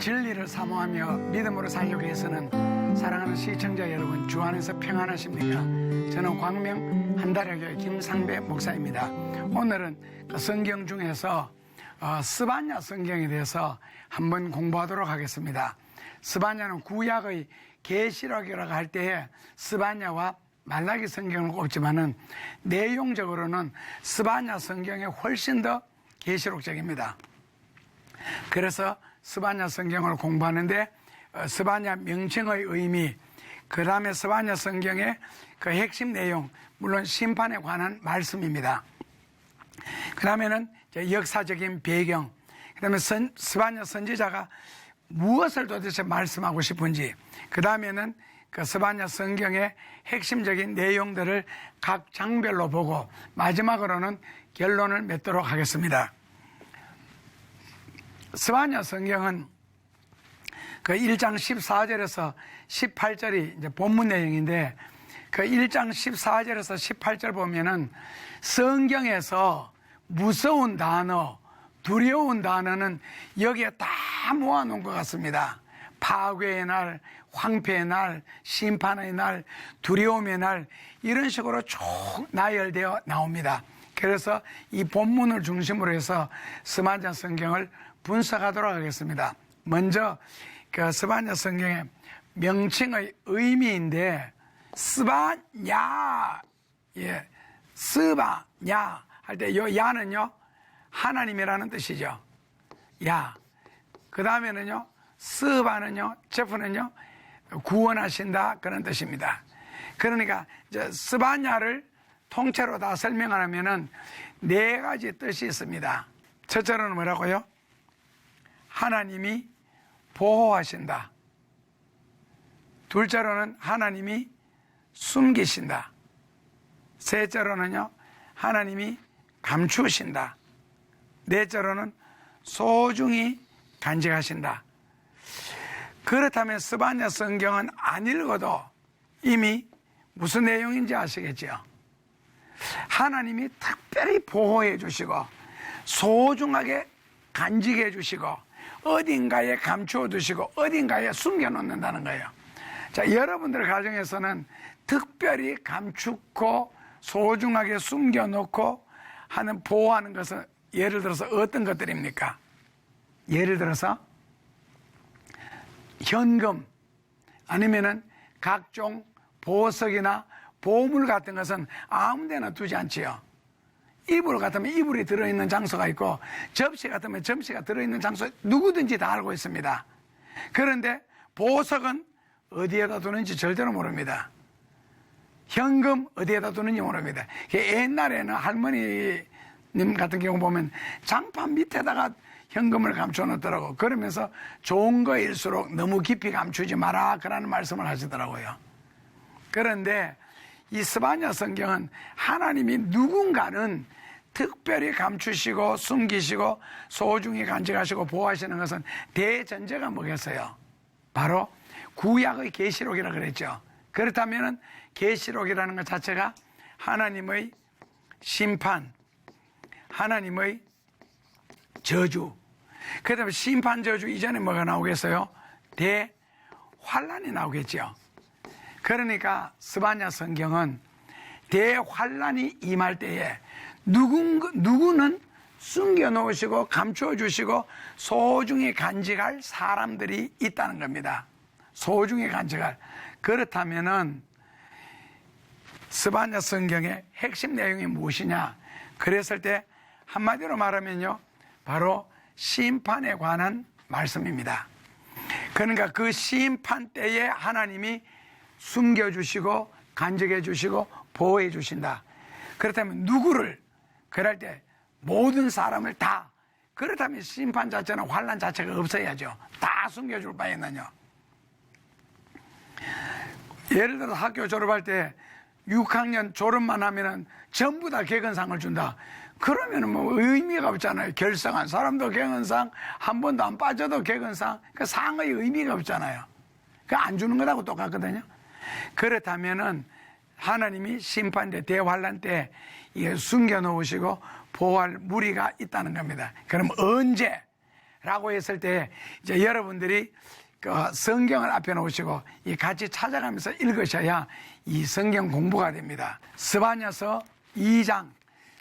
진리를 사모하며 믿음으로 살기 위해서는 사랑하는 시청자 여러분 주 안에서 평안하십니까? 저는 광명 한달여교회 김상배 목사입니다. 오늘은 그 성경 중에서 스바냐 성경에 대해서 한번 공부하도록 하겠습니다. 스바냐는 구약의 계시록이라고 할 때에 스바냐와 말라기 성경을 꼽지만은 내용적으로는 스바냐 성경이 훨씬 더 계시록적입니다. 그래서 스바냐 성경을 공부하는데 스바냐 명칭의 의미, 그 다음에 스바냐 성경의 그 핵심 내용, 물론 심판에 관한 말씀입니다. 그 다음에는 역사적인 배경, 그 다음에 스바냐 선지자가 무엇을 도대체 말씀하고 싶은지, 그 다음에는 그 스바냐 성경의 핵심적인 내용들을 각 장별로 보고 마지막으로는 결론을 맺도록 하겠습니다. 스바냐 성경은 그 1장 14절에서 18절이 이제 본문 내용인데, 그 1장 14절에서 18절 보면은 성경에서 무서운 단어, 두려운 단어는 여기에 다 모아놓은 것 같습니다. 파괴의 날, 황폐의 날, 심판의 날, 두려움의 날, 이런 식으로 쭉 나열되어 나옵니다. 그래서 이 본문을 중심으로 해서 스바냐 성경을 분석하도록 하겠습니다. 먼저 그 스바냐 성경의 명칭의 의미인데, 스바냐, 스바냐 할 때 요 야는요 하나님이라는 뜻이죠. 야. 그 다음에는요 스바는요, 제프는요 구원하신다, 그런 뜻입니다. 그러니까 이제 스바냐를 통째로 다 설명하려면은 네 가지 뜻이 있습니다. 첫째로는 뭐라고요? 하나님이 보호하신다. 둘째로는 하나님이 숨기신다. 셋째로는요, 하나님이 감추신다. 넷째로는 소중히 간직하신다. 그렇다면 스바냐 성경은 안 읽어도 이미 무슨 내용인지 아시겠죠? 하나님이 특별히 보호해 주시고 소중하게 간직해 주시고 어딘가에 감추어 두시고 어딘가에 숨겨 놓는다는 거예요. 자, 여러분들 가정에서는 특별히 감추고 소중하게 숨겨 놓고 하는, 보호하는 것은 예를 들어서 어떤 것들입니까? 예를 들어서 현금, 아니면은 각종 보석이나 보물 같은 것은 아무 데나 두지 않지요. 이불 같으면 이불이 들어있는 장소가 있고, 접시 같으면 접시가 들어있는 장소, 누구든지 다 알고 있습니다. 그런데 보석은 어디에다 두는지 절대로 모릅니다. 현금 어디에다 두는지 모릅니다. 옛날에는 할머니님 같은 경우 보면 장판 밑에다가 현금을 감춰 놓더라고. 그러면서 좋은 거일수록 너무 깊이 감추지 마라, 그러는 말씀을 하시더라고요. 그런데 이 스바냐 성경은 하나님이 누군가는 특별히 감추시고 숨기시고 소중히 간직하시고 보호하시는 것은 대전제가 뭐겠어요? 바로 구약의 계시록이라고 그랬죠. 그렇다면 계시록이라는 것 자체가 하나님의 심판, 하나님의 저주, 그 다음에 심판 저주 이전에 뭐가 나오겠어요? 대환란이 나오겠죠. 그러니까 스바냐 성경은 대환란이 임할 때에 누구는 숨겨놓으시고 감춰주시고 소중히 간직할 사람들이 있다는 겁니다. 소중히 간직할. 그렇다면은 스바냐 성경의 핵심 내용이 무엇이냐? 그랬을 때 한마디로 말하면요, 바로 심판에 관한 말씀입니다. 그러니까 그 심판 때에 하나님이 숨겨주시고 간직해 주시고 보호해 주신다. 그렇다면 누구를, 그럴 때 모든 사람을 다, 그렇다면 심판 자체는 환란 자체가 없어야죠. 다 숨겨줄 바에는요. 예를 들어 학교 졸업할 때 6학년 졸업만 하면은 전부 다 개근상을 준다. 그러면은 뭐 의미가 없잖아요. 결성한 사람도 개근상, 한 번도 안 빠져도 개근상, 그 상의 의미가 없잖아요. 그 안 주는 거하고 똑같거든요. 그렇다면은 하나님이 심판 때, 대환란 때 이게 숨겨 놓으시고 보호할 무리가 있다는 겁니다. 그럼 언제? 라고 했을 때 이제 여러분들이 그 성경을 앞에 놓으시고 같이 찾아가면서 읽으셔야 이 성경 공부가 됩니다. 스바냐서 2장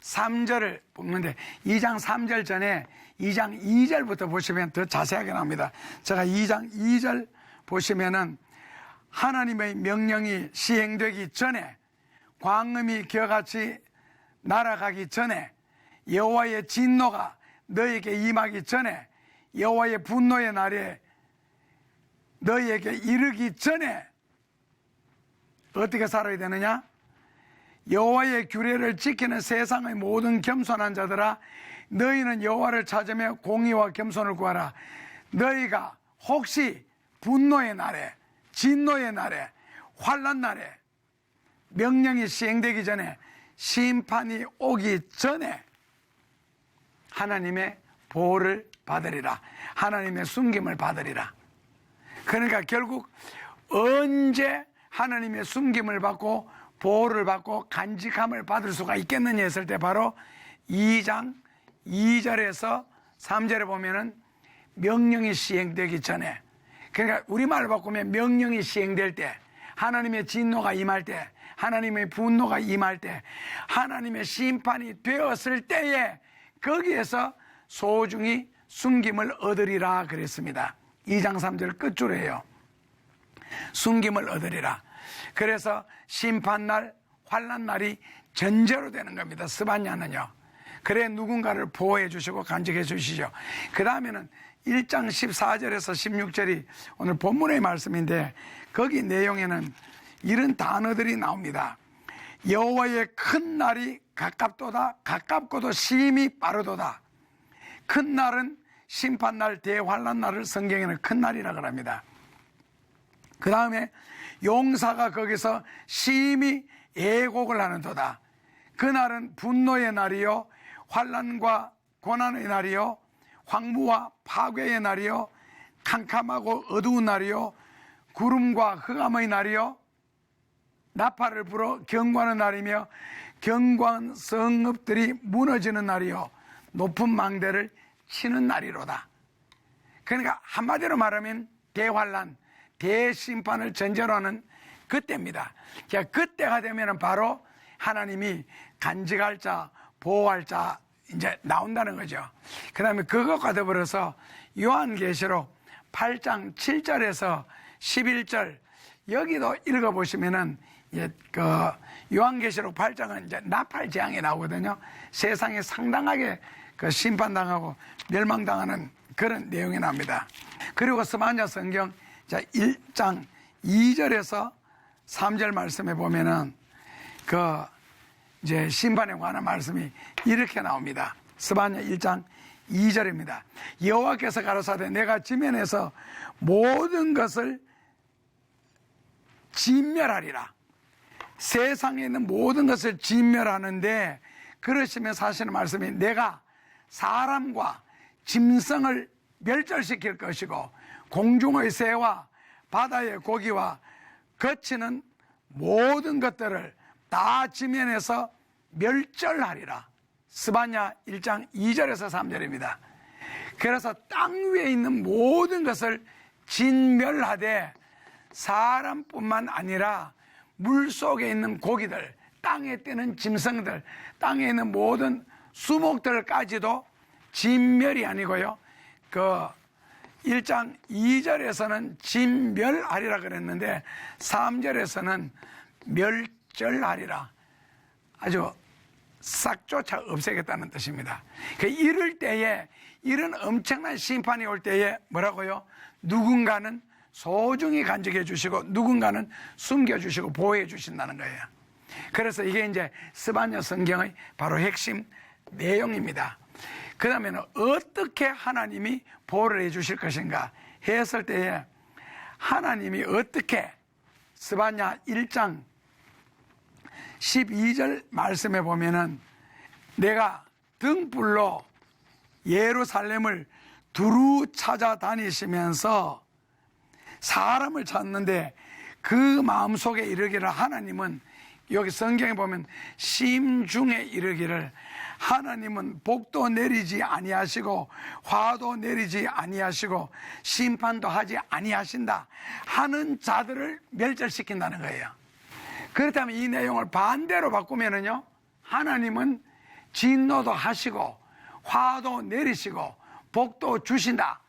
3절을 보는데 2장 3절 전에 2장 2절부터 보시면 더 자세하게 나옵니다. 제가 2장 2절 보시면은 하나님의 명령이 시행되기 전에 광음이 겨같이 날아가기 전에 여호와의 진노가 너에게 임하기 전에 여호와의 분노의 날에 너희에게 이르기 전에 어떻게 살아야 되느냐? 여호와의 규례를 지키는 세상의 모든 겸손한 자들아, 너희는 여호와를 찾으며 공의와 겸손을 구하라. 너희가 혹시 분노의 날에, 진노의 날에, 환난 날에 명령이 시행되기 전에, 심판이 오기 전에 하나님의 보호를 받으리라. 하나님의 숨김을 받으리라. 그러니까 결국 언제 하나님의 숨김을 받고 보호를 받고 간직함을 받을 수가 있겠느냐 했을 때 바로 2장 2절에서 3절에 보면은 명령이 시행되기 전에, 그러니까 우리말로 바꾸면 명령이 시행될 때, 하나님의 진노가 임할 때, 하나님의 분노가 임할 때, 하나님의 심판이 되었을 때에 거기에서 소중히 숨김을 얻으리라 그랬습니다. 2장 3절 끝줄이에요. 숨김을 얻으리라. 그래서 심판날, 환난날이 전제로 되는 겁니다. 스바냐는요. 그래 누군가를 보호해 주시고 간직해 주시죠. 그 다음에는 1장 14절에서 16절이 오늘 본문의 말씀인데 거기 내용에는 이런 단어들이 나옵니다. 여호와의 큰 날이 가깝도다. 가깝고도 심히 빠르도다. 큰 날은 심판날, 대환난날을 성경에는 큰 날이라고 합니다. 그 다음에 용사가 거기서 심히 애곡을 하는도다. 그날은 분노의 날이요, 환난과 고난의 날이요, 황무와 파괴의 날이요, 캄캄하고 어두운 날이요, 구름과 흑암의 날이요, 나팔을 불어 경고하는 날이며 경고한 성읍들이 무너지는 날이요, 높은 망대를 치는 날이로다. 그러니까 한마디로 말하면 대환난, 대심판을 전제로 하는 그때입니다. 그러니까 그때가 되면 바로 하나님이 간직할 자, 보호할 자 이제 나온다는 거죠. 그 다음에 그것과 더불어서 요한계시록 8장 7절에서 11절 여기도 읽어보시면은 요한계시록 8장은 이제 나팔 재앙이 나오거든요. 세상에 상당하게 심판당하고 멸망당하는 그런 내용이 나옵니다. 그리고 스바냐 성경 1장 2절에서 3절 말씀에 보면은 이제 심판에 관한 말씀이 이렇게 나옵니다. 스바냐 1장 2절입니다. 여호와께서 가라사대 내가 지면에서 모든 것을 진멸하리라. 세상에 있는 모든 것을 진멸하는데 그러시면 사시는 말씀이 내가 사람과 짐승을 멸절시킬 것이고 공중의 새와 바다의 고기와 거치는 모든 것들을 다 지면에서 멸절하리라. 스바냐 1장 2절에서 3절입니다. 그래서 땅 위에 있는 모든 것을 진멸하되 사람뿐만 아니라 물속에 있는 고기들, 땅에 뛰는 짐승들, 땅에 있는 모든 수목들까지도 진멸이 아니고요. 1장 2절에서는 진멸하리라 그랬는데 3절에서는 멸절하리라. 아주 싹 쫓아 없애겠다는 뜻입니다. 이럴 때에, 이런 엄청난 심판이 올 때에 뭐라고요? 누군가는 소중히 간직해 주시고 누군가는 숨겨 주시고 보호해 주신다는 거예요. 그래서 이게 이제 스바냐 성경의 바로 핵심 내용입니다. 그 다음에는 어떻게 하나님이 보호를 해 주실 것인가 했을 때에 하나님이 어떻게 스바냐 1장 12절 말씀에 보면은 내가 등불로 예루살렘을 두루 찾아다니시면서 사람을 찾는데 그 마음속에 이르기를 하나님은 여기 성경에 보면 심중에 이르기를 하나님은 복도 내리지 아니하시고 화도 내리지 아니하시고 심판도 하지 아니하신다 하는 자들을 멸절시킨다는 거예요. 그렇다면 이 내용을 반대로 바꾸면은요, 하나님은 진노도 하시고 화도 내리시고 복도 주신다.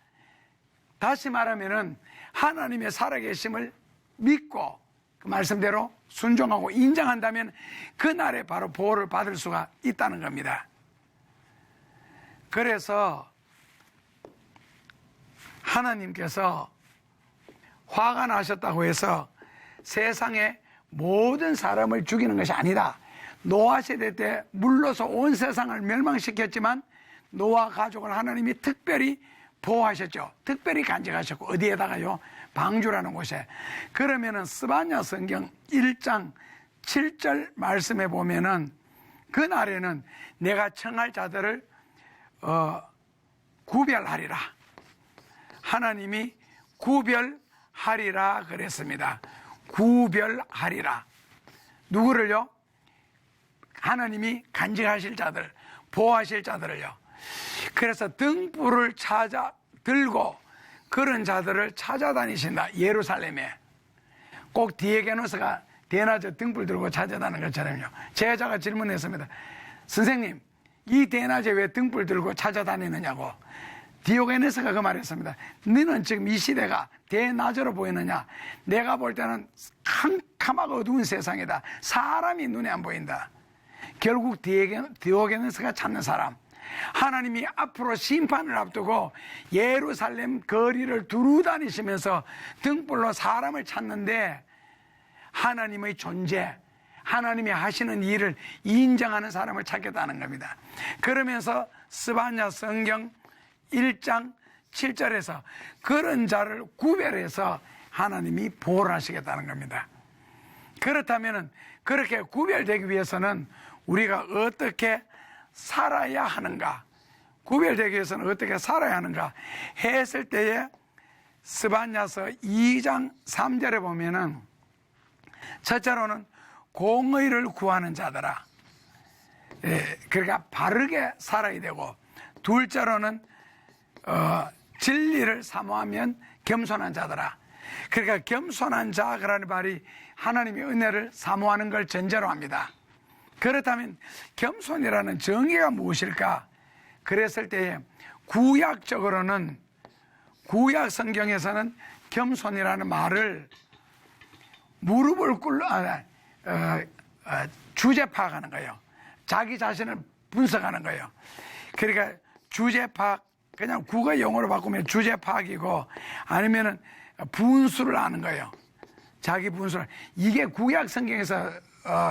다시 말하면은 하나님의 살아계심을 믿고 그 말씀대로 순종하고 인정한다면 그날에 바로 보호를 받을 수가 있다는 겁니다. 그래서 하나님께서 화가 나셨다고 해서 세상의 모든 사람을 죽이는 것이 아니다. 노아 시대 때 물로서 온 세상을 멸망시켰지만 노아 가족을 하나님이 특별히 보호하셨죠. 특별히 간직하셨고, 어디에다가요? 방주라는 곳에. 그러면은 스바냐 성경 1장 7절 말씀에 보면은 그날에는 내가 청할 자들을 구별하리라. 하나님이 구별하리라 그랬습니다. 구별하리라. 누구를요? 하나님이 간직하실 자들, 보호하실 자들을요. 그래서 등불을 들고 그런 자들을 찾아다니신다. 예루살렘에. 꼭 디오게네스가 대낮에 등불 들고 찾아다니는 것처럼요. 제자가 질문했습니다. 선생님, 이 대낮에 왜 등불 들고 찾아다니느냐고. 디오게네스가 그 말했습니다. 너는 지금 이 시대가 대낮으로 보이느냐? 내가 볼 때는 캄캄하고 어두운 세상이다. 사람이 눈에 안 보인다. 결국 디오게네스가 찾는 사람, 하나님이 앞으로 심판을 앞두고 예루살렘 거리를 두루 다니시면서 등불로 사람을 찾는데 하나님의 존재, 하나님이 하시는 일을 인정하는 사람을 찾겠다는 겁니다. 그러면서 스바냐 성경 1장 7절에서 그런 자를 구별해서 하나님이 보호를 하시겠다는 겁니다. 그렇다면 그렇게 구별되기 위해서는 우리가 어떻게 살아야 하는가, 구별되기 위해서는 어떻게 살아야 하는가 했을 때에 스바냐서 2장 3절에 보면은 첫째로는 공의를 구하는 자들아, 그러니까 바르게 살아야 되고, 둘째로는 진리를 사모하면 겸손한 자들아. 그러니까 겸손한 자라는 말이 하나님의 은혜를 사모하는 걸 전제로 합니다. 그렇다면 겸손이라는 정의가 무엇일까? 그랬을 때에 구약적으로는, 구약 성경에서는 겸손이라는 말을 무릎을 꿇는 주제 파악하는 거예요. 자기 자신을 분석하는 거예요. 그러니까 주제 파악, 그냥 국어 용어로 바꾸면 주제 파악이고, 아니면은 분수를 아는 거예요. 자기 분수를. 이게 구약 성경에서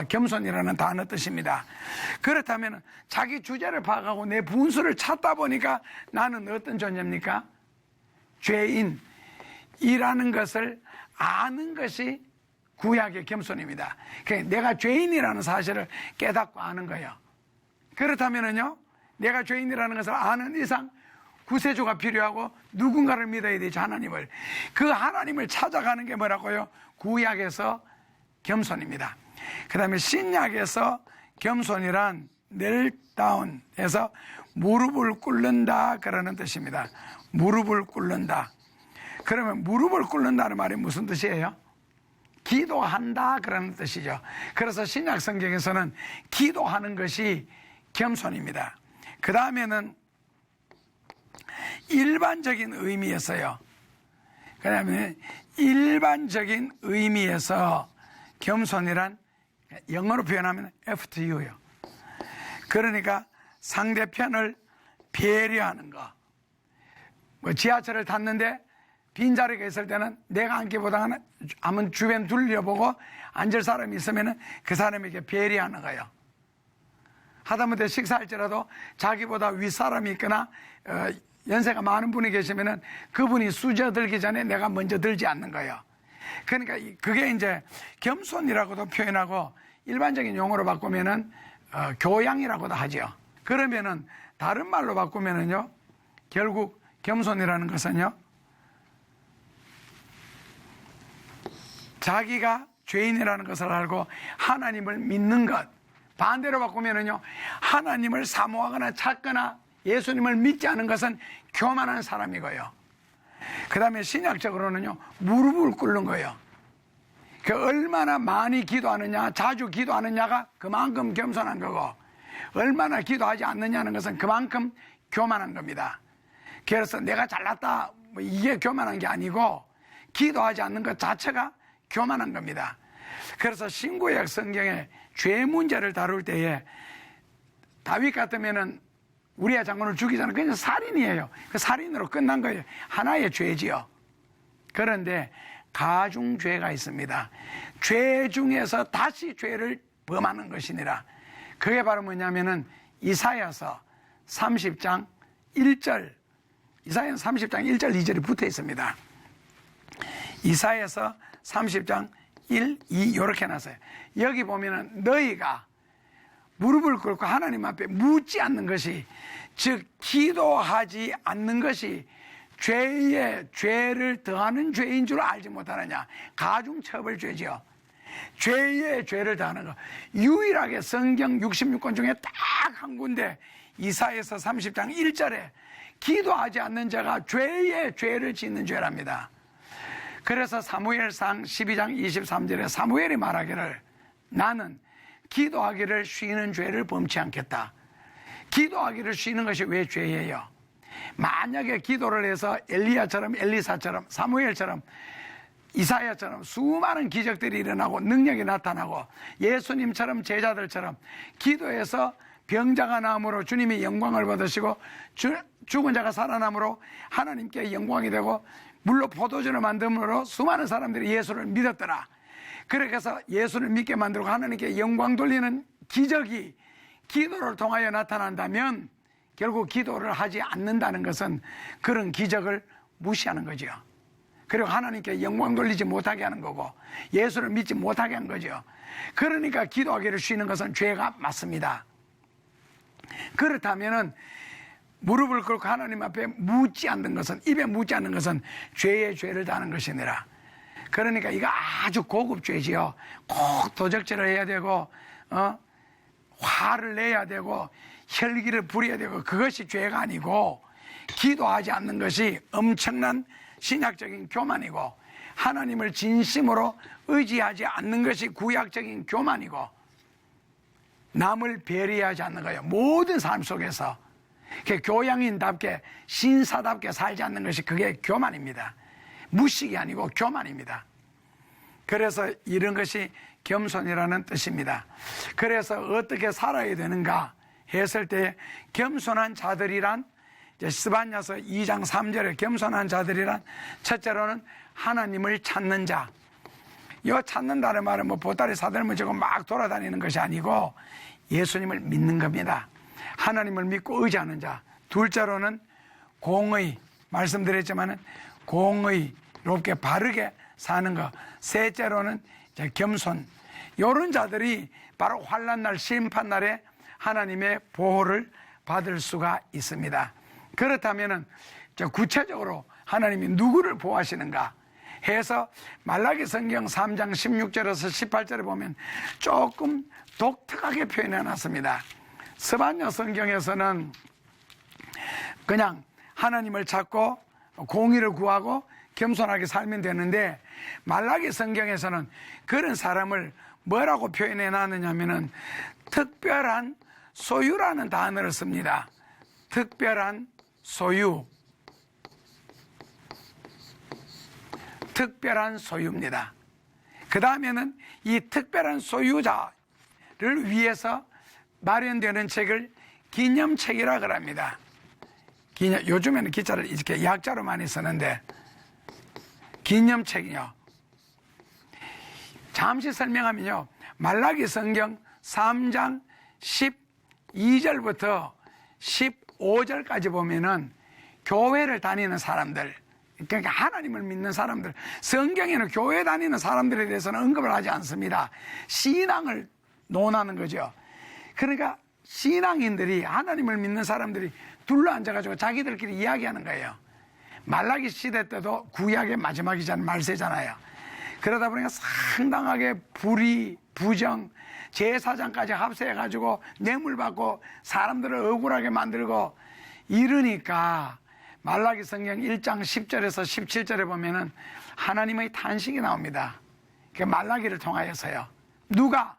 겸손이라는 단어 뜻입니다. 그렇다면 자기 주제를 파악하고 내 분수를 찾다 보니까 나는 어떤 존재입니까? 죄인이라는 것을 아는 것이 구약의 겸손입니다. 그러니까 내가 죄인이라는 사실을 깨닫고 아는 거예요. 그렇다면요, 내가 죄인이라는 것을 아는 이상 구세주가 필요하고 누군가를 믿어야 되지, 하나님을. 그 하나님을 찾아가는 게 뭐라고요? 구약에서 겸손입니다. 그 다음에 신약에서 겸손이란 넬다운에서 무릎을 꿇는다 그러는 뜻입니다. 무릎을 꿇는다. 그러면 무릎을 꿇는다는 말이 무슨 뜻이에요? 기도한다 그러는 뜻이죠. 그래서 신약 성경에서는 기도하는 것이 겸손입니다. 그 다음에는 일반적인 의미에서요. 그 다음에 일반적인 의미에서 겸손이란 영어로 표현하면 FTU요. 그러니까 상대편을 배려하는 거. 뭐 지하철을 탔는데 빈자리가 있을 때는 내가 앉기보다는 한번 주변 둘러보고 앉을 사람이 있으면 그 사람에게 배려하는 거예요. 하다못해 식사할지라도 자기보다 윗사람이 있거나 연세가 많은 분이 계시면 그분이 수저들기 전에 내가 먼저 들지 않는 거예요. 그러니까 그게 이제 겸손이라고도 표현하고, 일반적인 용어로 바꾸면은 교양이라고도 하죠. 그러면은 다른 말로 바꾸면은요, 결국 겸손이라는 것은요, 자기가 죄인이라는 것을 알고 하나님을 믿는 것, 반대로 바꾸면은요, 하나님을 사모하거나 찾거나 예수님을 믿지 않은 것은 교만한 사람이고요. 그 다음에 신약적으로는요, 무릎을 꿇는 거예요. 그 얼마나 많이 기도하느냐, 자주 기도하느냐가 그만큼 겸손한 거고, 얼마나 기도하지 않느냐는 것은 그만큼 교만한 겁니다. 그래서 내가 잘났다, 뭐 이게 교만한 게 아니고, 기도하지 않는 것 자체가 교만한 겁니다. 그래서 신구약 성경에 죄 문제를 다룰 때에 다윗 같으면은 우리아 장군을 죽이잖아요. 그냥 살인이에요. 그 살인으로 끝난 거예요. 하나의 죄지요. 그런데 가중죄가 있습니다. 죄 중에서 다시 죄를 범하는 것이니라. 그게 바로 뭐냐면은 이사야서 30장 1절, 이사야서 30장 1절 2절이 붙어 있습니다. 이사야서 30장 1, 2 이렇게 해놨어요. 여기 보면은 너희가 무릎을 꿇고 하나님 앞에 묻지 않는 것이, 즉 기도하지 않는 것이 죄에 죄를 더하는 죄인 줄 알지 못하느냐. 가중처벌죄죠. 죄에 죄를 더하는 것. 유일하게 성경 66권 중에 딱 한 군데 이사야서 30장 1절에 기도하지 않는 자가 죄에 죄를 짓는 죄랍니다. 그래서 사무엘상 12장 23절에 사무엘이 말하기를 나는 기도하기를 쉬는 죄를 범치 않겠다. 기도하기를 쉬는 것이 왜 죄예요? 만약에 기도를 해서 엘리야처럼 엘리사처럼 사무엘처럼 이사야처럼 수많은 기적들이 일어나고 능력이 나타나고 예수님처럼 제자들처럼 기도해서 병자가 나음으로 주님이 영광을 받으시고 죽은 자가 살아남으로 하나님께 영광이 되고 물로 포도주를 만듦으로 수많은 사람들이 예수를 믿었더라. 그렇게 해서 예수를 믿게 만들고 하나님께 영광 돌리는 기적이 기도를 통하여 나타난다면 결국 기도를 하지 않는다는 것은 그런 기적을 무시하는 거죠. 그리고 하나님께 영광 돌리지 못하게 하는 거고 예수를 믿지 못하게 하는 거죠. 그러니까 기도하기를 쉬는 것은 죄가 맞습니다. 그렇다면은 무릎을 꿇고 하나님 앞에 묻지 않는 것은, 입에 묻지 않는 것은 죄에 죄를 다하는 것이니라. 그러니까 이거 아주 고급 죄지요. 꼭 도적질을 해야 되고 화를 내야 되고 혈기를 부려야 되고 그것이 죄가 아니고, 기도하지 않는 것이 엄청난 신약적인 교만이고, 하나님을 진심으로 의지하지 않는 것이 구약적인 교만이고, 남을 배려하지 않는 거예요. 모든 삶 속에서 교양인답게 신사답게 살지 않는 것이 그게 교만입니다. 무식이 아니고 교만입니다. 그래서 이런 것이 겸손이라는 뜻입니다. 그래서 어떻게 살아야 되는가 했을 때 겸손한 자들이란, 스바냐서 2장 3절에 겸손한 자들이란 첫째로는 하나님을 찾는 자. 이 찾는다는 말은 뭐 보따리 사들무지고 막 돌아다니는 것이 아니고 예수님을 믿는 겁니다. 하나님을 믿고 의지하는 자. 둘째로는 공의, 말씀드렸지만은 공의롭게 바르게 사는 것. 셋째로는 겸손. 이런 자들이 바로 환난날 심판날에 하나님의 보호를 받을 수가 있습니다. 그렇다면은 구체적으로 하나님이 누구를 보호하시는가 해서 말라기 성경 3장 16절에서 18절에 보면 조금 독특하게 표현해 놨습니다. 스바냐 성경에서는 그냥 하나님을 찾고 공의를 구하고 겸손하게 살면 되는데, 말라기 성경에서는 그런 사람을 뭐라고 표현해 놨느냐면은 특별한 소유라는 단어를 씁니다. 특별한 소유. 특별한 소유입니다. 그 다음에는 이 특별한 소유자를 위해서 마련되는 책을 기념책이라 그럽니다. 요즘에는 기자를 이렇게 약자로 많이 쓰는데, 기념책이요. 잠시 설명하면요, 말라기 성경 3장 12절부터 15절까지 보면은 교회를 다니는 사람들, 그러니까 하나님을 믿는 사람들, 성경에는 교회 다니는 사람들에 대해서는 언급을 하지 않습니다. 신앙을 논하는 거죠. 그러니까 신앙인들이, 하나님을 믿는 사람들이 둘러앉아가지고 자기들끼리 이야기하는 거예요. 말라기 시대 때도 구약의 마지막이잖아요. 말세잖아요. 그러다 보니까 상당하게 불의, 부정, 제사장까지 합세해가지고 뇌물 받고 사람들을 억울하게 만들고 이러니까 말라기 성경 1장 10절에서 17절에 보면은 하나님의 탄식이 나옵니다. 그 말라기를 통하여서요. 누가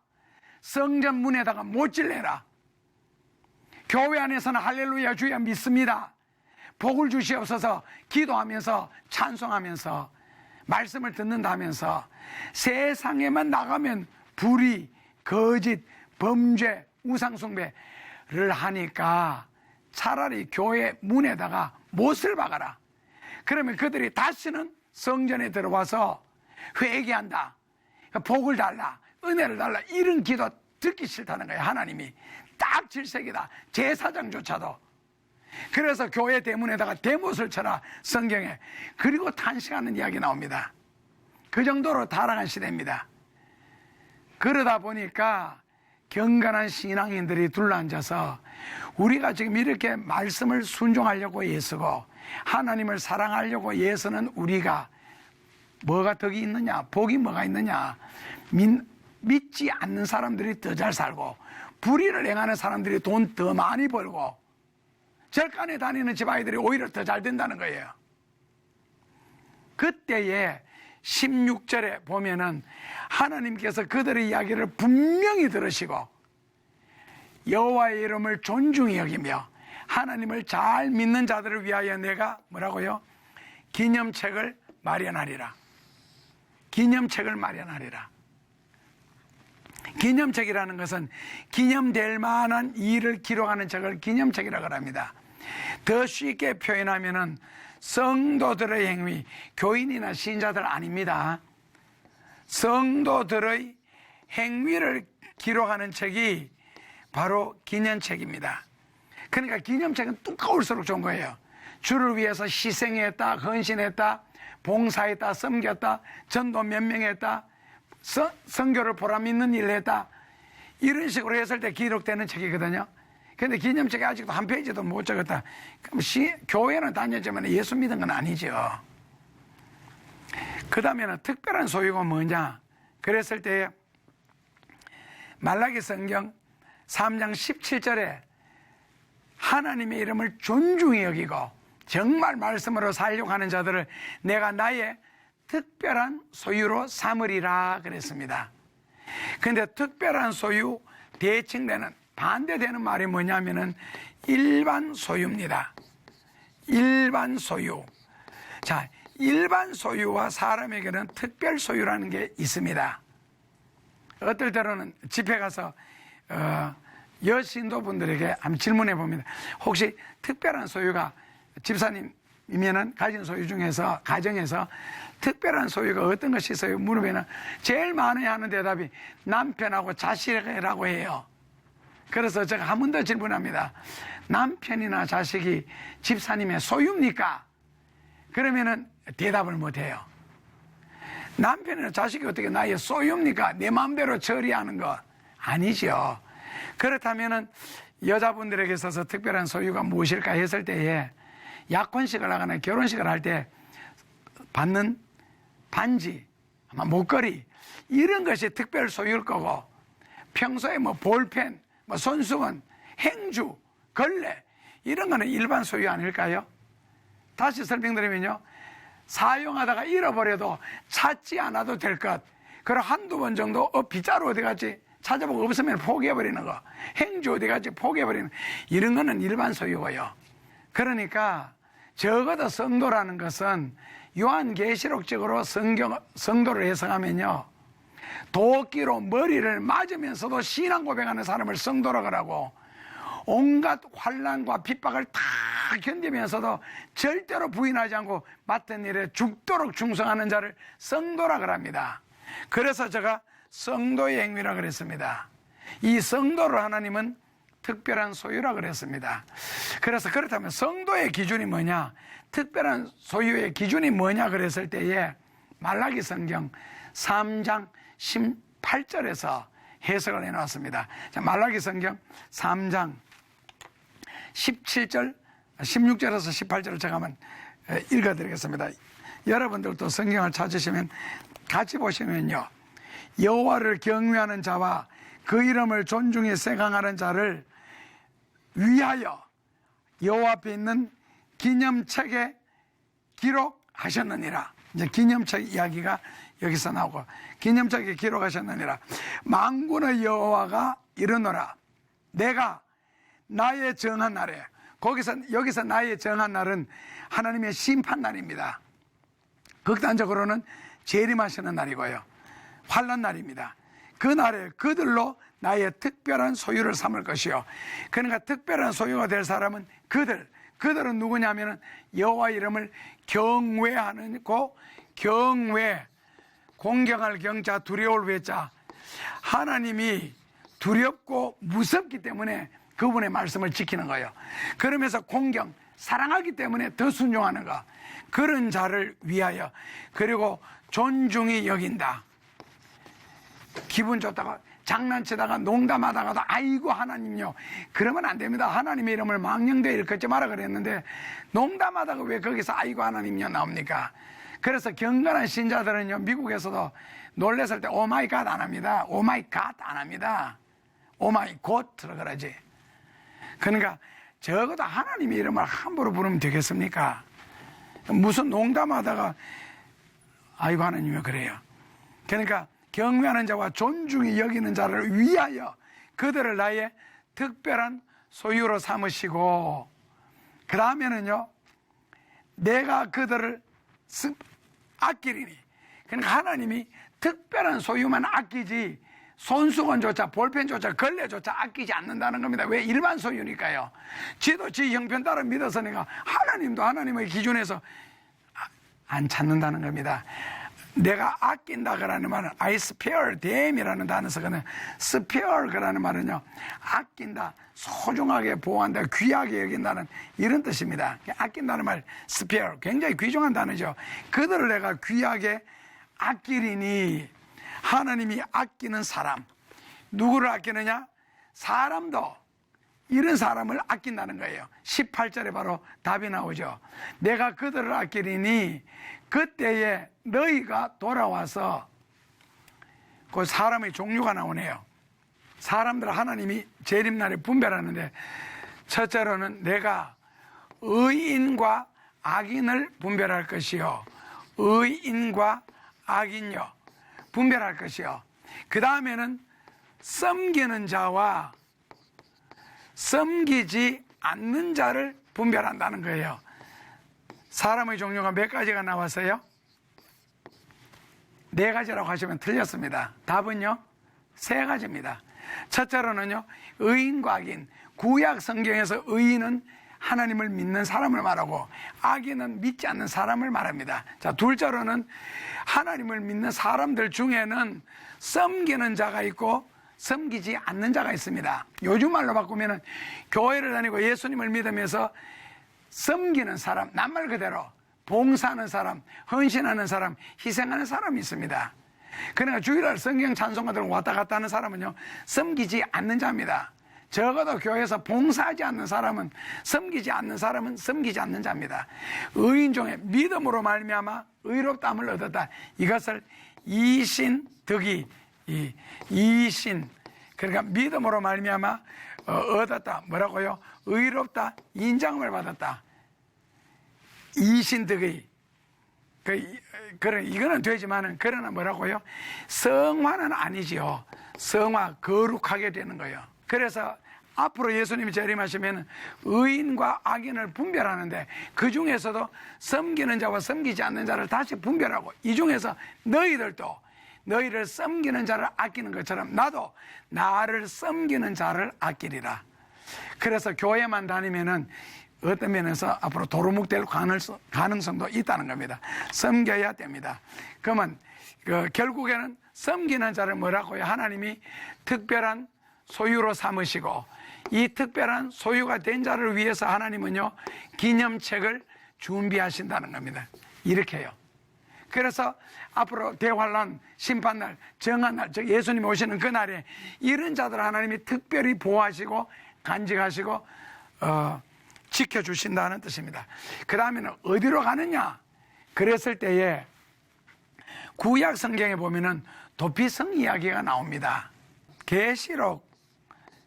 성전 문에다가 못질 내라. 교회 안에서는 할렐루야 주여 믿습니다. 복을 주시옵소서 기도하면서 찬송하면서 말씀을 듣는다면서 세상에만 나가면 불의, 거짓, 범죄, 우상숭배를 하니까 차라리 교회 문에다가 못을 박아라. 그러면 그들이 다시는 성전에 들어와서 회개한다. 복을 달라. 은혜를 달라. 이런 기도 듣기 싫다는 거예요. 하나님이. 딱 질색이다. 제사장조차도. 그래서 교회 대문에다가 대못을 쳐라. 성경에. 그리고 탄식하는 이야기 나옵니다. 그 정도로 타락한 시대입니다. 그러다 보니까 경건한 신앙인들이 둘러앉아서 우리가 지금 이렇게 말씀을 순종하려고 애쓰고 하나님을 사랑하려고 애쓰는 우리가 뭐가 덕이 있느냐, 복이 뭐가 있느냐, 믿지 않는 사람들이 더 잘 살고 불의를 행하는 사람들이 돈 더 많이 벌고 절간에 다니는 집아이들이 오히려 더 잘 된다는 거예요. 그때에 16절에 보면은 하나님께서 그들의 이야기를 분명히 들으시고 여호와의 이름을 존중히 여기며 하나님을 잘 믿는 자들을 위하여 내가 뭐라고요? 기념책을 마련하리라. 기념책을 마련하리라. 기념책이라는 것은 기념될 만한 일을 기록하는 책을 기념책이라고 합니다. 더 쉽게 표현하면은 성도들의 행위, 교인이나 신자들 아닙니다. 성도들의 행위를 기록하는 책이 바로 기념책입니다. 그러니까 기념책은 두꺼울수록 좋은 거예요. 주를 위해서 희생했다, 헌신했다, 봉사했다, 섬겼다, 전도 몇 명 했다, 선교를 보람있는 일을 했다, 이런 식으로 했을 때 기록되는 책이거든요. 근데 기념책에 아직도 한 페이지도 못 적었다. 그럼 교회는 다녔지만 예수 믿은 건 아니죠. 그 다음에는 특별한 소유가 뭐냐? 그랬을 때 말라기 성경 3장 17절에 하나님의 이름을 존중히 여기고 정말 말씀으로 살려고 하는 자들을 내가 나의 특별한 소유로 삼으리라 그랬습니다. 근데 특별한 소유 대칭되는 반대되는 말이 뭐냐면은 일반 소유입니다. 일반 소유. 자, 일반 소유와 사람에게는 특별 소유라는 게 있습니다. 어떨 때로는 집회 가서 여신도분들에게 한번 질문해 봅니다. 혹시 특별한 소유가 집사님이면은 가진 소유 중에서 가정에서 특별한 소유가 어떤 것이 있어요? 물으면은 제일 많이 하는 대답이 남편하고 자식이라고 해요. 그래서 제가 한 번 더 질문합니다. 남편이나 자식이 집사님의 소유입니까? 그러면은 대답을 못해요. 남편이나 자식이 어떻게 나의 소유입니까? 내 마음대로 처리하는 거 아니죠. 그렇다면은 여자분들에게 있어서 특별한 소유가 무엇일까 했을 때에 약혼식을 하거나 결혼식을 할 때 받는 반지, 아마 목걸이 이런 것이 특별 소유일 거고 평소에 뭐 볼펜, 뭐 손수건, 행주, 걸레 이런 거는 일반 소유 아닐까요? 다시 설명드리면요. 사용하다가 잃어버려도 찾지 않아도 될 것. 그리고 한두 번 정도 빗자루 어디 갔지? 찾아보고 없으면 포기해버리는 거. 행주 어디 갔지? 포기해버리는 거. 이런 거는 일반 소유고요. 그러니까 적어도 성도라는 것은 요한계시록적으로 성도를 해석하면요. 도끼로 머리를 맞으면서도 신앙 고백하는 사람을 성도라고 하고 온갖 환난과 핍박을 다 견디면서도 절대로 부인하지 않고 맡은 일에 죽도록 충성하는 자를 성도라고 합니다. 그래서 제가 성도의 행위라고 그랬습니다. 이 성도를 하나님은 특별한 소유라고 그랬습니다. 그래서 그렇다면 성도의 기준이 뭐냐? 특별한 소유의 기준이 뭐냐 그랬을 때에 말라기 성경 3장 18절에서 해석을 해놨습니다. 자, 말라기 성경 3장 17절, 16절에서 18절을 제가 한번 읽어드리겠습니다. 여러분들도 성경을 찾으시면 같이 보시면요. 여호와를 경외하는 자와 그 이름을 존중히 생각하는 자를 위하여 여호와 앞에 있는 기념책에 기록하셨느니라. 이제 기념책 이야기가 여기서 나오고, 기념책에 기록하셨느니라. 만군의 여호와가 이르노라. 내가 나의 정한 날에, 여기서 나의 정한 날은 하나님의 심판 날입니다. 극단적으로는 재림하시는 날이고요, 환난 날입니다. 그 날에 그들로 나의 특별한 소유를 삼을 것이요. 그러니까 특별한 소유가 될 사람은 그들은 누구냐면은 여호와 이름을 경외하는 경외, 공경할 경자, 두려울 외자. 하나님이 두렵고 무섭기 때문에 그분의 말씀을 지키는 거예요. 그러면서 공경, 사랑하기 때문에 더 순종하는 거. 그런 자를 위하여, 그리고 존중히 여긴다. 기분 좋다가 장난치다가 농담하다가도 아이고 하나님요, 그러면 안 됩니다. 하나님의 이름을 망령되이 일컫지 마라 그랬는데 농담하다가 왜 거기서 아이고 하나님요 나옵니까? 그래서 경건한 신자들은요, 미국에서도 놀랬을 때 오마이 갓 안 합니다. 오마이 갓 안 합니다. 오마이 갓으로 그러지. 그러니까 적어도 하나님의 이름을 함부로 부르면 되겠습니까? 무슨 농담하다가 아이고 하나님이 그래요. 그러니까 경외하는 자와 존중히 여기는 자를 위하여 그들을 나의 특별한 소유로 삼으시고, 그 다음에는요, 내가 그들을 아끼리니. 그러니까 하나님이 특별한 소유만 아끼지 손수건조차 볼펜조차 걸레조차 아끼지 않는다는 겁니다. 왜? 일반 소유니까요. 지도 지 형편 따라 믿었으니까 하나님도 하나님의 기준에서 안 찾는다는 겁니다. 내가 아낀다 그라는 말은 I spare them이라는 단어 쓰거든요. spare 그라는 말은요, 아낀다, 소중하게 보호한다, 귀하게 여긴다는 이런 뜻입니다. 아낀다는 말 spare, 굉장히 귀중한 단어죠. 그들을 내가 귀하게 아끼리니. 하나님이 아끼는 사람, 누구를 아끼느냐? 사람도 이런 사람을 아낀다는 거예요. 18절에 바로 답이 나오죠. 내가 그들을 아끼리니 그때에 너희가 돌아와서, 그 사람의 종류가 나오네요. 사람들 하나님이 재림날에 분별하는데, 첫째로는 내가 의인과 악인을 분별할 것이요, 의인과 악인요 분별할 것이요, 그 다음에는 섬기는 자와 섬기지 않는 자를 분별한다는 거예요. 사람의 종류가 몇 가지가 나왔어요? 4가지라고 하시면 틀렸습니다. 답은요, 3가지입니다. 첫째로는요, 의인과 악인. 구약 성경에서 의인은 하나님을 믿는 사람을 말하고 악인은 믿지 않는 사람을 말합니다. 자, 둘째로는 하나님을 믿는 사람들 중에는 섬기는 자가 있고 섬기지 않는 자가 있습니다. 요즘 말로 바꾸면은 교회를 다니고 예수님을 믿으면서 섬기는 사람, 낱말 그대로 봉사하는 사람, 헌신하는 사람, 희생하는 사람이 있습니다. 그러니까 주일날 성경 찬송가들 왔다 갔다 하는 사람은요, 섬기지 않는 자입니다. 적어도 교회에서 봉사하지 않는 사람은, 섬기지 않는 사람은 섬기지 않는 자입니다. 의인 중에 믿음으로 말미암아 의롭다함을 얻었다. 이것을 이신득이, 이신, 그러니까 믿음으로 말미암아 얻었다. 뭐라고요? 의롭다, 인정을 받았다. 이신득의, 이거는 되지만은, 그러나 뭐라고요? 성화는 아니지요. 성화, 거룩하게 되는 거예요. 그래서 앞으로 예수님이 재림하시면 의인과 악인을 분별하는데, 그 중에서도 섬기는 자와 섬기지 않는 자를 다시 분별하고, 이 중에서 너희들도 너희를 섬기는 자를 아끼는 것처럼 나도 나를 섬기는 자를 아끼리라. 그래서 교회만 다니면은 어떤 면에서 앞으로 도루묵 될 가능성도 있다는 겁니다. 섬겨야 됩니다. 그러면 결국에는 섬기는 자를 뭐라고요? 하나님이 특별한 소유로 삼으시고, 이 특별한 소유가 된 자를 위해서 하나님은요, 기념책을 준비하신다는 겁니다. 이렇게 해요. 그래서 앞으로 대환란, 심판날, 정한날, 즉 예수님이 오시는 그날에 이런 자들 하나님이 특별히 보호하시고 간직하시고 지켜주신다는 뜻입니다. 그 다음에는 어디로 가느냐? 그랬을 때에 구약 성경에 보면은 도피성 이야기가 나옵니다. 계시록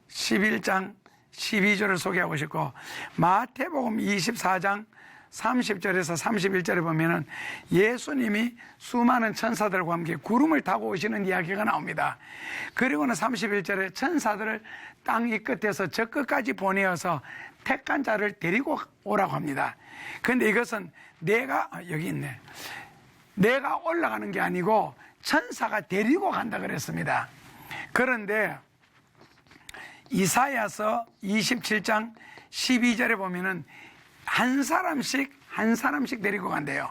11장 12절을 소개하고 싶고, 마태복음 24장 30절에서 31절에 보면은 예수님이 수많은 천사들과 함께 구름을 타고 오시는 이야기가 나옵니다. 그리고는 31절에 천사들을 땅 이 끝에서 저 끝까지 보내어서 택한 자를 데리고 오라고 합니다. 그런데 이것은 여기 있네. 내가 올라가는 게 아니고 천사가 데리고 간다 그랬습니다. 그런데 이사야서 27장 12절에 보면은 한 사람씩 데리고 간대요.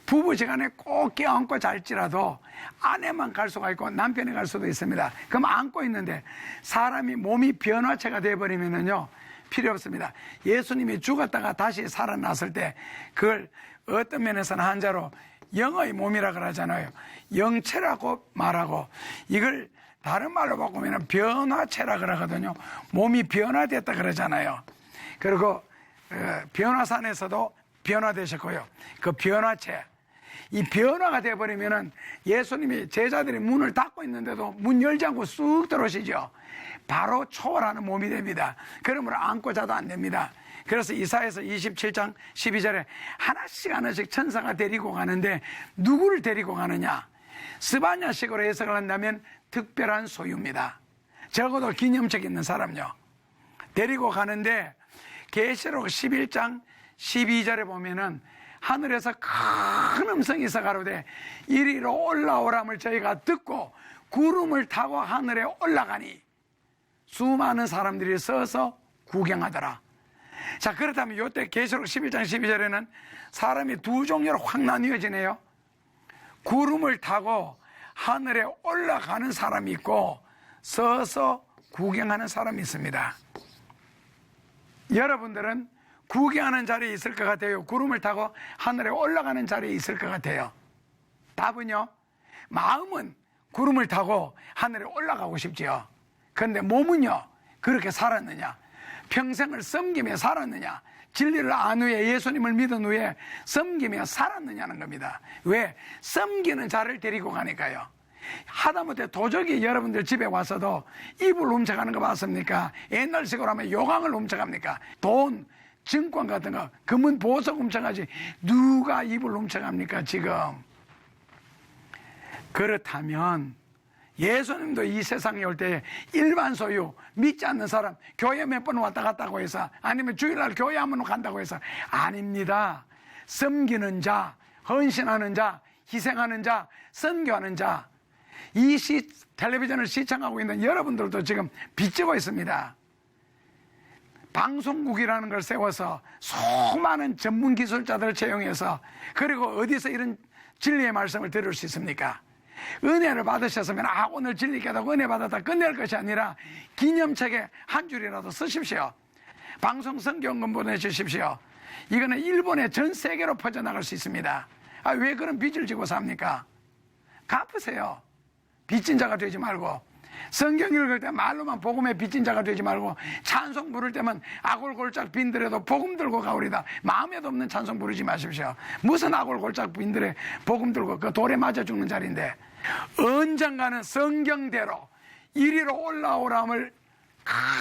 부부지간에 꼭 껴안고 잘지라도 아내만 갈 수가 있고 남편이 갈 수도 있습니다. 그럼 안고 있는데 사람이 몸이 변화체가 되어버리면은요, 필요 없습니다. 예수님이 죽었다가 다시 살아났을 때 그걸 어떤 면에서는 한자로 영의 몸이라 그러잖아요. 영체라고 말하고, 이걸 다른 말로 바꾸면 변화체라 그러거든요. 몸이 변화됐다 그러잖아요. 그리고 변화산에서도 변화되셨고요. 그 변화체, 이 변화가 되어버리면은 예수님이 제자들이 문을 닫고 있는데도 문 열지 않고 쑥 들어오시죠. 바로 초월하는 몸이 됩니다. 그러므로 안고 자도 안 됩니다. 그래서 이사야서 27장 12절에 하나씩 천사가 데리고 가는데 누구를 데리고 가느냐? 스바냐식으로 해석을 한다면 특별한 소유입니다. 적어도 기념책 있는 사람요. 데리고 가는데 계시록 11장 12절에 보면은 하늘에서 큰 음성이 있어 가로되 이리로 올라오람을 저희가 듣고 구름을 타고 하늘에 올라가니 수많은 사람들이 서서 구경하더라. 자, 그렇다면 이때 계시록 11장 12절에는 사람이 두 종류로 확 나뉘어지네요. 구름을 타고 하늘에 올라가는 사람이 있고 서서 구경하는 사람이 있습니다. 여러분들은 구경하는 자리에 있을 것 같아요? 구름을 타고 하늘에 올라가는 자리에 있을 것 같아요? 답은요, 마음은 구름을 타고 하늘에 올라가고 싶지요. 그런데 몸은요, 그렇게 살았느냐? 평생을 섬기며 살았느냐? 진리를 안 후에, 예수님을 믿은 후에 섬기며 살았느냐는 겁니다. 왜? 섬기는 자를 데리고 가니까요. 하다못해 도적이 여러분들 집에 와서도 이불 훔쳐가는 거 봤습니까? 옛날식으로 하면 요강을 훔쳐갑니까? 돈, 증권 같은 거, 금은 보석 훔쳐가지 누가 이불 훔쳐갑니까 지금? 그렇다면 예수님도 이 세상에 올 때 일반 소유, 믿지 않는 사람, 교회 몇 번 왔다 갔다고 해서, 아니면 주일날 교회 한 번 간다고 해서 아닙니다. 섬기는 자, 헌신하는 자, 희생하는 자, 선교하는 자, 이 텔레비전을 시청하고 있는 여러분들도 지금 빚지고 있습니다. 방송국이라는 걸 세워서 수많은 전문 기술자들을 채용해서, 그리고 어디서 이런 진리의 말씀을 들을 수 있습니까? 은혜를 받으셨으면 오늘 진리 깨닫고 은혜 받았다 끝낼 것이 아니라 기념책에 한 줄이라도 쓰십시오. 방송 성경금 보내주십시오. 이거는 일본의 전 세계로 퍼져나갈 수 있습니다. 왜 그런 빚을 지고 삽니까? 갚으세요. 빚진 자가 되지 말고, 성경 읽을 때 말로만 복음에 빚진 자가 되지 말고, 찬송 부를 때면 아골골짝 빈들에도 복음 들고 가오리다. 마음에도 없는 찬송 부르지 마십시오. 무슨 아골골짝 빈들에 복음 들고, 그 돌에 맞아 죽는 자리인데, 언젠가는 성경대로 이리로 올라오람을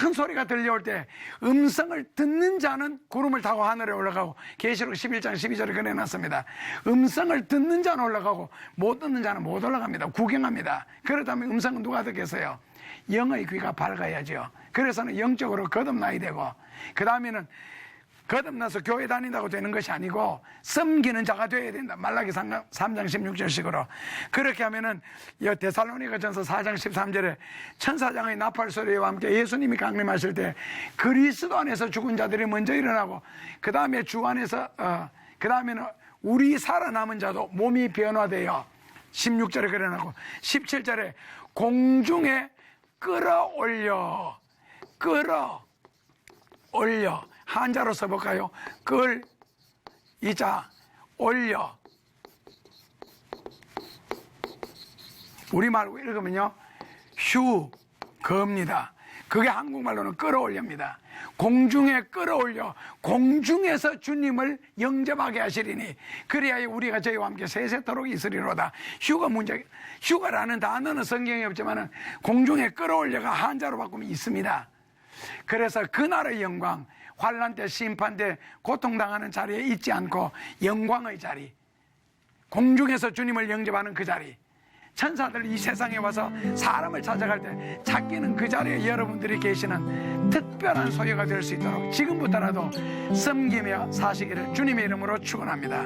큰 소리가 들려올 때 음성을 듣는 자는 구름을 타고 하늘에 올라가고, 계시록 11장 12절에 그래놨습니다. 음성을 듣는 자는 올라가고 못 듣는 자는 못 올라갑니다. 구경합니다. 그렇다면 음성은 누가 듣겠어요? 영의 귀가 밝아야죠. 그래서는 영적으로 거듭나야 되고, 그 다음에는 거듭나서 교회 다닌다고 되는 것이 아니고 섬기는 자가 되어야 된다. 말라기 3장 16절식으로. 그렇게 하면은 데살로니가전서 4장 13절에 천사장의 나팔 소리와 함께 예수님이 강림하실 때 그리스도 안에서 죽은 자들이 먼저 일어나고, 그 다음에 주 안에서 그 다음에는 우리 살아남은 자도 몸이 변화되어 16절에 그려놓고 17절에 공중에 끌어올려 한자로 써볼까요? 이자 올려. 우리말로 읽으면요, 겁니다. 그게 한국말로는 끌어올립니다. 공중에 끌어올려 공중에서 주님을 영접하게 하시리니 그래야 우리가 저희와 함께 세세토록 있으리로다. 휴가라는 단어는 성경에 없지만 공중에 끌어올려가 한자로 바꾸면 있습니다. 그래서 그날의 영광, 환난 때 심판 때 고통당하는 자리에 있지 않고 영광의 자리, 공중에서 주님을 영접하는 그 자리, 천사들 이 세상에 와서 사람을 찾아갈 때 찾기는 그 자리에 여러분들이 계시는 특별한 소유가 될 수 있도록 지금부터라도 섬기며 사시기를 주님의 이름으로 축원합니다.